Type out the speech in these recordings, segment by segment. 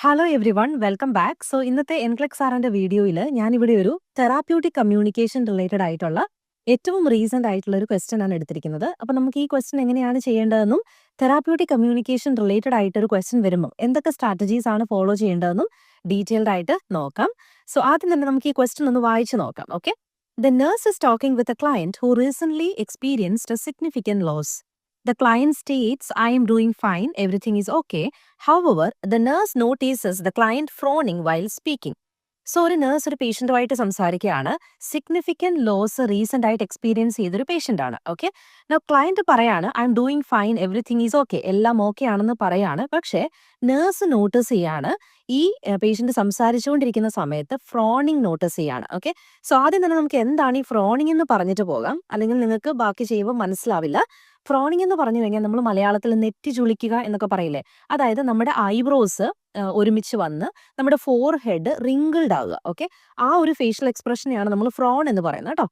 Hello every one welcome back. So ഇന്നത്തെ എൻക്ലക് സാറിന്റെ വീഡിയോയിൽ ഞാനിവിടെ ഒരു തെറാപ്യൂട്ടിക് കമ്മ്യൂണിക്കേഷൻ റിലേറ്റഡ് ആയിട്ടുള്ള ഏറ്റവും റീസെന്റ് ആയിട്ടുള്ള ഒരു ക്വസ്റ്റ്യൻ ആണ് എടുത്തിരിക്കുന്നത്. അപ്പോൾ നമുക്ക് ഈ ക്വസ്റ്റ്യൻ എങ്ങനെയാണ് ചെയ്യേണ്ടതെന്നും തെറാപ്യൂട്ടിക് കമ്മ്യൂണിക്കേഷൻ റിലേറ്റഡ് ആയിട്ട് ഒരു ക്വസ്റ്റ്യൻ വരുമ്പോൾ എന്തൊക്കെ സ്ട്രാറ്റജീസ് ആണ് ഫോളോ ചെയ്യേണ്ടതെന്നും ഡീറ്റെയിൽഡ് ആയിട്ട് നോക്കാം. സോ ആദ്യം തന്നെ നമുക്ക് ഈ ക്വസ്റ്റ്യൻ ഒന്ന് വായിച്ചു നോക്കാം. Okay, the nurse is talking with a client who recently experienced a significant loss. The client states, I am doing fine, everything is okay. However, the nurse notices the client frowning while speaking. So ഒരു nurse ഒരു പേഷ്യന്റുമായിട്ട് സംസാരിക്കുകയാണ്. Significant loss recent ആയിട്ട് experience ചെയ്തൊരു patient ആണ്. Okay, client പറയാണ് I am doing fine, everything is okay, എല്ലാം okay ആണെന്ന് പറയാണ്. പക്ഷേ നേഴ്സ് നോട്ടീസ് ചെയ്യാണ് ഈ പേഷ്യന്റ് സംസാരിച്ചുകൊണ്ടിരിക്കുന്ന സമയത്ത് ഫ്രോണിങ് നോട്ടീസ് ചെയ്യാണ്. ഓക്കെ, സോ ആദ്യം തന്നെ നമുക്ക് എന്താണ് ഈ ഫ്രോണിങ് എന്ന് പറഞ്ഞിട്ട് പോകാം, അല്ലെങ്കിൽ നിങ്ങൾക്ക് ബാക്കി ചെയ്യുമ്പോൾ മനസ്സിലാവില്ല. ഫ്രോണിങ് എന്ന് പറഞ്ഞു കഴിഞ്ഞാൽ നമ്മൾ മലയാളത്തിൽ നെറ്റി ചുളിക്കുക എന്നൊക്കെ പറയില്ലേ, അതായത് നമ്മുടെ ഐബ്രോസ് ഒരുമിച്ച് വന്ന് നമ്മുടെ ഫോർ ഹെഡ് റിങ്കിൾഡ് ആവുക. ഓക്കെ, ആ ഒരു ഫേഷ്യൽ എക്സ്പ്രഷനെയാണ് നമ്മൾ ഫ്രോൺ എന്ന് പറയുന്നത് കേട്ടോ.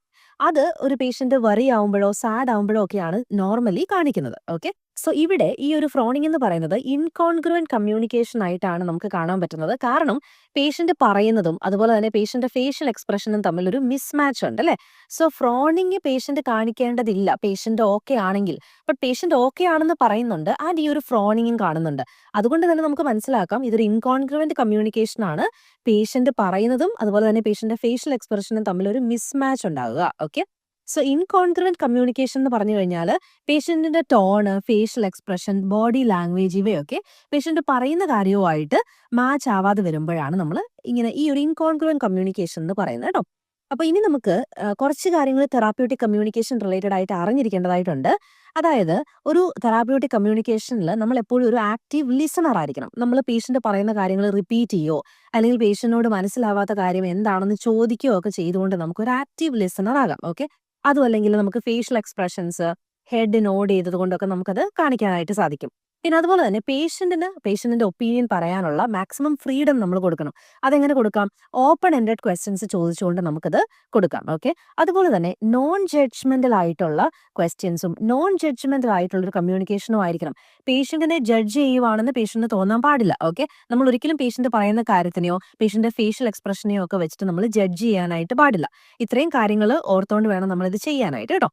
അത് ഒരു പേഷ്യന്റ് വറി ആവുമ്പോഴോ സാഡ് ആവുമ്പോഴോ ഒക്കെയാണ് നോർമലി കാണിക്കുന്നത്. ഓക്കെ, സോ ഇവിടെ ഈ ഒരു ഫ്രോണിങ് എന്ന് പറയുന്നത് ഇൻകോൺഗ്രുവന്റ് കമ്മ്യൂണിക്കേഷൻ ആയിട്ടാണ് നമുക്ക് കാണാൻ പറ്റുന്നത്. കാരണം പേഷ്യന്റ് പറയുന്നതും അതുപോലെ തന്നെ പേഷ്യന്റ് ഫേഷ്യൽ എക്സ്പ്രഷനും തമ്മിൽ ഒരു മിസ്മാച്ച് ഉണ്ട് അല്ലെ. സോ ഫ്രോണിങ് പേഷ്യന്റ് കാണിക്കേണ്ടതില്ല പേഷ്യന്റ് ഓക്കെ ആണെങ്കിൽ, ബട്ട് പേഷ്യന്റ് ഓക്കെ ആണെന്ന് പറയുന്നുണ്ട് ആൻഡ് ഈ ഒരു ഫ്രോണിങ്ങും കാണുന്നുണ്ട്. അതുകൊണ്ട് തന്നെ നമുക്ക് മനസ്സിലാക്കാം ഇതൊരു ഇൻകോൺഗ്രുവന്റ് കമ്മ്യൂണിക്കേഷൻ ആണ്. പേഷ്യന്റ് പറയുന്നതും അതുപോലെ തന്നെ പേഷ്യന്റ് ഫേഷ്യൽ എക്സ്പ്രഷനും തമ്മിൽ ഒരു മിസ്മാച്ച് ഉണ്ടാവുക. ഓക്കെ, സോ ഇൻകോൺഗ്രുവന്റ് കമ്മ്യൂണിക്കേഷൻ എന്ന് പറഞ്ഞു കഴിഞ്ഞാൽ പേഷ്യന്റിന്റെ tone, facial expression, body language ഇവയൊക്കെ പേഷ്യന്റ് പറയുന്ന കാര്യവുമായിട്ട് മാച്ച് ആവാതെ വരുമ്പോഴാണ് നമ്മൾ ഇങ്ങനെ ഈ ഒരു ഇൻകോൺഗ്രുവന്റ് കമ്മ്യൂണിക്കേഷൻ എന്ന് പറയുന്നത് കേട്ടോ. അപ്പൊ ഇനി നമുക്ക് കുറച്ച് കാര്യങ്ങൾ തെറാപ്യൂട്ടിക് കമ്മ്യൂണിക്കേഷൻ റിലേറ്റഡ് ആയിട്ട് അറിഞ്ഞിരിക്കേണ്ടതായിട്ടുണ്ട്. അതായത് ഒരു തെറാപ്യൂട്ടിക് കമ്മ്യൂണിക്കേഷനിൽ നമ്മൾ എപ്പോഴും ഒരു ആക്റ്റീവ് ലിസണർ ആയിരിക്കണം. നമ്മൾ പേഷ്യന്റ് പറയുന്ന കാര്യങ്ങൾ റിപ്പീറ്റ് ചെയ്യോ അല്ലെങ്കിൽ പേഷ്യന്റിനോട് മനസ്സിലാവാത്ത കാര്യം എന്താണെന്ന് ചോദിക്കുകയോ ഒക്കെ ചെയ്തുകൊണ്ട് നമുക്ക് ഒരു ആക്റ്റീവ് ലിസണർ ആകാം. ഓക്കെ, അതും അല്ലെങ്കിൽ നമുക്ക് ഫേഷ്യൽ എക്സ്പ്രഷൻസ്, ഹെഡ് നോഡ് ചെയ്തത് കൊണ്ടൊക്കെ നമുക്കത് കാണിക്കാനായിട്ട് സാധിക്കും. പിന്നെ അതുപോലെ തന്നെ പേഷ്യന്റിന്റെ ഒപ്പീനിയൻ പറയാനുള്ള മാക്സിമം ഫ്രീഡം നമ്മൾ കൊടുക്കണം. അതെങ്ങനെ കൊടുക്കാം? ഓപ്പൺ എൻഡഡ് ക്വസ്റ്റ്യൻസ് ചോദിച്ചുകൊണ്ട് നമുക്കത് കൊടുക്കാം. ഓക്കെ, അതുപോലെ തന്നെ നോൺ ജഡ്ജ്മെന്റൽ ആയിട്ടുള്ള ക്വസ്റ്റ്യൻസും നോൺ ജഡ്ജ്മെന്റൽ ആയിട്ടുള്ള ഒരു കമ്മ്യൂണിക്കേഷനും ആയിരിക്കണം. പേഷ്യന്റിനെ ജഡ്ജ് ചെയ്യുവാണെന്ന് പേഷ്യന്റിന് തോന്നാൻ പാടില്ല. ഓക്കെ, നമ്മൾ ഒരിക്കലും പേഷ്യന്റ് പറയുന്ന കാര്യത്തിനെയോ പേഷ്യന്റിന്റെ ഫേഷ്യൽ എക്സ്പ്രഷനെയോ ഒക്കെ വെച്ചിട്ട് നമ്മൾ ജഡ്ജ് ചെയ്യാനായിട്ട് പാടില്ല. ഇത്രയും കാര്യങ്ങൾ ഓർത്തുകൊണ്ട് വേണം നമ്മൾ ഇത് ചെയ്യാനായിട്ട് കേട്ടോ.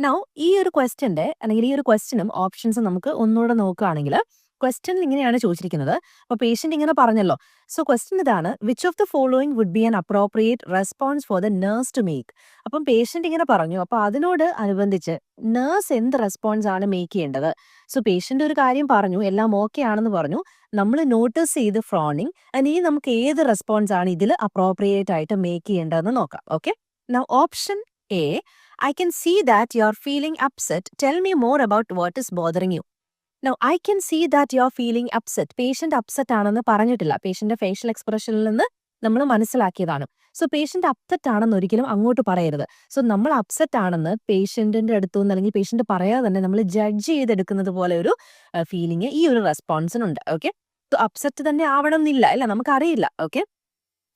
നൗ ഈ ഒരു ക്വസ്റ്റ്യന്റെ അല്ലെങ്കിൽ ഈ ഒരു ക്വസ്റ്റ്യനും ഓപ്ഷൻസും നമുക്ക് ഒന്നുകൂടെ നോക്കുകയാണെങ്കിൽ ക്വസ്റ്റ്യൻ ഇങ്ങനെയാണ് ചോദിച്ചിരിക്കുന്നത്. അപ്പോൾ പേഷ്യന്റ് ഇങ്ങനെ പറഞ്ഞല്ലോ. സോ ക്വസ്റ്റ്യൻ ഇതാണ്, which of the following would be an appropriate response for the nurse to make. അപ്പം പേഷ്യന്റ് ഇങ്ങനെ പറഞ്ഞു, അപ്പോൾ അതിനോട് അനുബന്ധിച്ച് നേഴ്സ് എന്ത് റെസ്പോൺസ് ആണ് മേക്ക് ചെയ്യേണ്ടത്? സോ പേഷ്യന്റ് ഒരു കാര്യം പറഞ്ഞു, എല്ലാം ഓക്കെ ആണെന്ന് പറഞ്ഞു, നമ്മൾ നോട്ടീസ് ചെയ്ത് ഫ്രോണിങ്, ഇനി നമുക്ക് ഏത് റെസ്പോൺസ് ആണ് ഇതിൽ അപ്രോപ്രിയേറ്റ് ആയിട്ട് മേക്ക് ചെയ്യേണ്ടതെന്ന് നോക്കാം. Okay, now option A, I can see that you're feeling upset. Tell me more about what is bothering you. Now, I can see that you're feeling upset. Patient upset ആണെന്ന് പറഞ്ഞിട്ടില്ല. Patient facial എക്സ്പ്രഷനിൽ നിന്ന് നമ്മൾ മനസ്സിലാക്കിയതാണ്. So patient upset ആണെന്ന് ഒരിക്കലും അങ്ങോട്ട് പറയരുത്. So നമ്മൾ അപ്സെറ്റ് ആണെന്ന് പേഷ്യന്റിന്റെ അടുത്തു നിന്ന് അല്ലെങ്കിൽ പേഷ്യന്റ് പറയാതെ തന്നെ നമ്മൾ ജഡ്ജ് ചെയ്തെടുക്കുന്നത് പോലെ ഒരു ഫീലിംഗ് ഈ ഒരു റെസ്പോൺസിനുണ്ട്. ഓക്കെ, അപ്സെറ്റ് തന്നെ ആവണം എന്നില്ല അല്ല, നമുക്കറിയില്ല. Okay,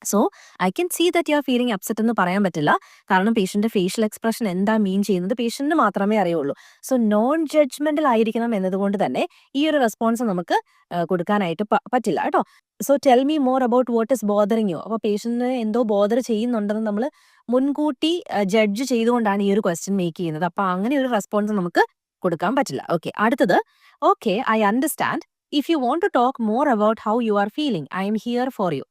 so I can see that you are feeling upset എന്ന് പറയാൻ പറ്റില്ല. കാരണം പേഷ്യന്റ് ഫേഷ്യൽ എക്സ്പ്രഷൻ എന്താ മീൻ ചെയ്യുന്നത് പേഷ്യന്റിന് മാത്രമേ അറിയുള്ളൂ. സോ നോൺ ജഡ്ജ്മെന്റൽ ആയിരിക്കണം എന്നതുകൊണ്ട് തന്നെ ഈ ഒരു റെസ്പോൺസ് നമുക്ക് കൊടുക്കാനായിട്ട് പറ്റില്ല കേട്ടോ. So tell me more about what is bothering you. അപ്പോൾ പേഷ്യന്റിന് എന്തോ ബോദർ ചെയ്യുന്നുണ്ടെന്ന് നമ്മൾ മുൻകൂട്ടി ജഡ്ജ് ചെയ്തുകൊണ്ടാണ് ഈ ഒരു ക്വസ്റ്റ്യൻ മേക്ക് ചെയ്യുന്നത്. അപ്പൊ അങ്ങനെ ഒരു റെസ്പോൺസ് നമുക്ക് കൊടുക്കാൻ പറ്റില്ല. ഓക്കെ, അടുത്തത്, okay I understand, if you want to talk more about how you are feeling, I'm here for you.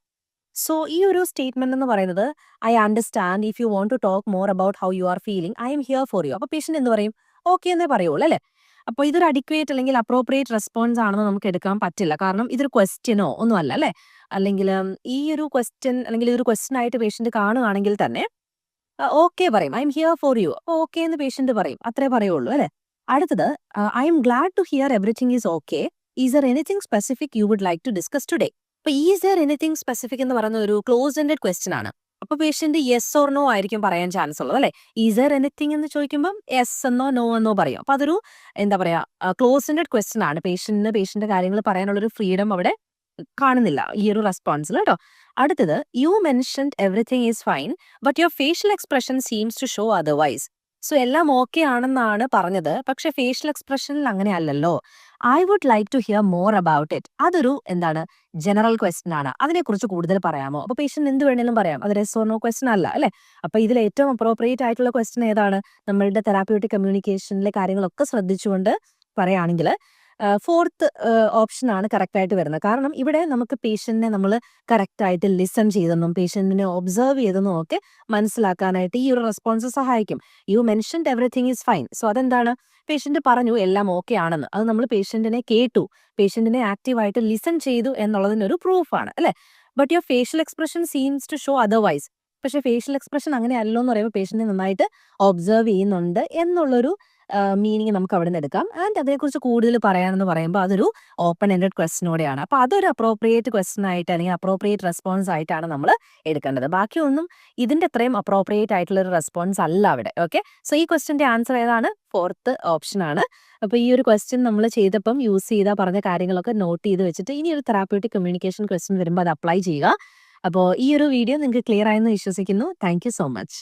So ഈ ഒരു സ്റ്റേറ്റ്മെന്റ് എന്ന് പറയുന്നത് I understand, if you want to talk more about how you are feeling, I'm here for you. അപ്പൊ patient എന്ത് പറയും? Okay എന്നേ പറയുള്ളൂ അല്ലെ. അപ്പോൾ ഇതൊരു അഡിക്വേറ്റ് അല്ലെങ്കിൽ അപ്രോപ്രിയേറ്റ് റെസ്പോൺസ് ആണെന്ന് നമുക്ക് എടുക്കാൻ പറ്റില്ല. കാരണം ഇതൊരു ക്വസ്റ്റ്യനോ ഒന്നും അല്ല അല്ലെ. അല്ലെങ്കിൽ ഈ ഒരു ക്വസ്റ്റ്യൻ അല്ലെങ്കിൽ ഇതൊരു ക്വസ്റ്റ്യൻ ആയിട്ട് പേഷ്യന്റ് കാണുകയാണെങ്കിൽ തന്നെ ഓക്കെ പറയും, I'm here for you. അപ്പോൾ ഓക്കെ എന്ന് പേഷ്യന്റ് പറയും, അത്രേ പറയുള്ളൂ അല്ലെ. അടുത്തത്, I'm glad to hear everything is okay, is there anything specific you would like to discuss today. അപ്പൊ ഈസ് ദർ എനിത്തിങ് സ്പെസിഫിക് എന്ന് പറയുന്ന ഒരു ക്ലോസ് എൻഡഡ് ക്വസ്റ്റ്യൻ ആണ്. അപ്പൊ പേഷ്യന്റ് യെസ് ഓർ നോ ആയിരിക്കും പറയാൻ ചാൻസ് ഉള്ളത് അല്ലെ. ഈസ് ദർ എനിത്തിങ് എന്ന് ചോദിക്കുമ്പോൾ യെസ് എന്നോ നോ എന്നോ പറയും. അപ്പൊ അതൊരു എന്താ പറയാ ക്ലോസ് എൻഡഡ് ക്വസ്റ്റ്യൻ ആണ്. പേഷ്യന്റിന്റെ കാര്യങ്ങൾ പറയാനുള്ള ഒരു ഫ്രീഡം അവിടെ കാണുന്നില്ല ഈ ഒരു റെസ്പോൺസിൽ കേട്ടോ. അടുത്തത്, you mentioned everything is fine but your facial expression seems to show otherwise. So എല്ലാം ഓക്കെ ആണെന്നാണ് പറഞ്ഞത്. പക്ഷെ ഫേഷ്യൽ എക്സ്പ്രഷനിൽ അങ്ങനെ അല്ലല്ലോ. I would like to hear more about it. അതൊരു എന്താണ് ജനറൽ ക്വസ്റ്റ്യൻ ആണ്. അതിനെക്കുറിച്ച് കൂടുതൽ പറയാമോ? അപ്പൊ പേഷ്യന്റ് എന്ത് വേണേലും പറയാം. അത് യെസ് ഓർ നോ ക്വസ്റ്റ്യൻ അല്ല അല്ലെ? അപ്പൊ ഇതിൽ ഏറ്റവും അപ്രോപ്രിയേറ്റ് ആയിട്ടുള്ള ക്വസ്റ്റ്യൻ ഏതാണ്? നമ്മളുടെ തെറാപ്യൂട്ടിക് കമ്മ്യൂണിക്കേഷനിലെ കാര്യങ്ങളൊക്കെ ശ്രദ്ധിച്ചുകൊണ്ട് പറയുകയാണെങ്കിൽ ഫോർത്ത് ഓപ്ഷൻ ആണ് കറക്റ്റ് ആയിട്ട് വരുന്നത്. കാരണം ഇവിടെ നമുക്ക് പേഷ്യന്റിനെ നമ്മൾ കറക്റ്റ് ആയിട്ട് ലിസൺ ചെയ്തെന്നും പേഷ്യന്റിനെ ഒബ്സർവ് ചെയ്തെന്നും ഒക്കെ മനസ്സിലാക്കാനായിട്ട് ഈ ഒരു റെസ്പോൺസ് സഹായിക്കും. You mentioned everything is fine. So അതെന്താണ്? പേഷ്യന്റ് പറഞ്ഞു എല്ലാം ഓക്കെ ആണെന്ന്. അത് നമ്മൾ പേഷ്യന്റിനെ കേട്ടു, പേഷ്യന്റിനെ ആക്റ്റീവായിട്ട് ലിസൺ ചെയ്തു എന്നുള്ളതിനൊരു പ്രൂഫാണ് അല്ലെ? But your facial expression seems to show otherwise. പക്ഷെ ഫേഷ്യൽ എക്സ്പ്രഷൻ അങ്ങനെ അല്ലോ എന്ന് പറയുമ്പോൾ പേഷ്യന്റിനെ നന്നായിട്ട് ഒബ്സർവ് ചെയ്യുന്നുണ്ട് എന്നുള്ളൊരു മീനിങ് നമുക്ക് അവിടെ നിന്ന് എടുക്കാം. ആൻഡ് അതേക്കുറിച്ച് കൂടുതൽ പറയാനെന്ന് പറയുമ്പോൾ അതൊരു ഓപ്പൺ എൻഡഡ് ക്വസ്റ്റ്യനോടെയാണ്. അപ്പൊ അതൊരു അപ്രോപ്രിയേറ്റ് ക്വസ്റ്റ്യൻ ആയിട്ട് അല്ലെങ്കിൽ അപ്രോപ്രിയേറ്റ് റെസ്പോൺസ് ആയിട്ടാണ് നമ്മൾ എടുക്കേണ്ടത്. ബാക്കിയൊന്നും ഇതിന്റെ അത്രയും അപ്രോപ്രിയേറ്റ് ആയിട്ടുള്ള ഒരു റെസ്പോൺസ് അല്ല അവിടെ. ഓക്കെ, സോ ഈ ക്വസ്റ്റ്യന്റെ ആൻസർ ഏതാണ്? ഫോർത്ത് ഓപ്ഷൻ ആണ്. അപ്പൊ ഈ ഒരു ക്വസ്റ്റ്യൻ നമ്മൾ ചെയ്തപ്പം യൂസ് ചെയ്ത പറഞ്ഞ കാര്യങ്ങളൊക്കെ നോട്ട് ചെയ്ത് വെച്ചിട്ട് ഇനി ഒരു തെറാപ്യൂട്ടിക് കമ്മ്യൂണിക്കേഷൻ ക്വസ്റ്റ്യൻ വരുമ്പോൾ അത് അപ്ലൈ ചെയ്യുക. അപ്പോൾ ഈ ഒരു വീഡിയോ നിങ്ങൾക്ക് ക്ലിയർ ആയെന്ന് വിശ്വസിക്കുന്നു. Thank you so much.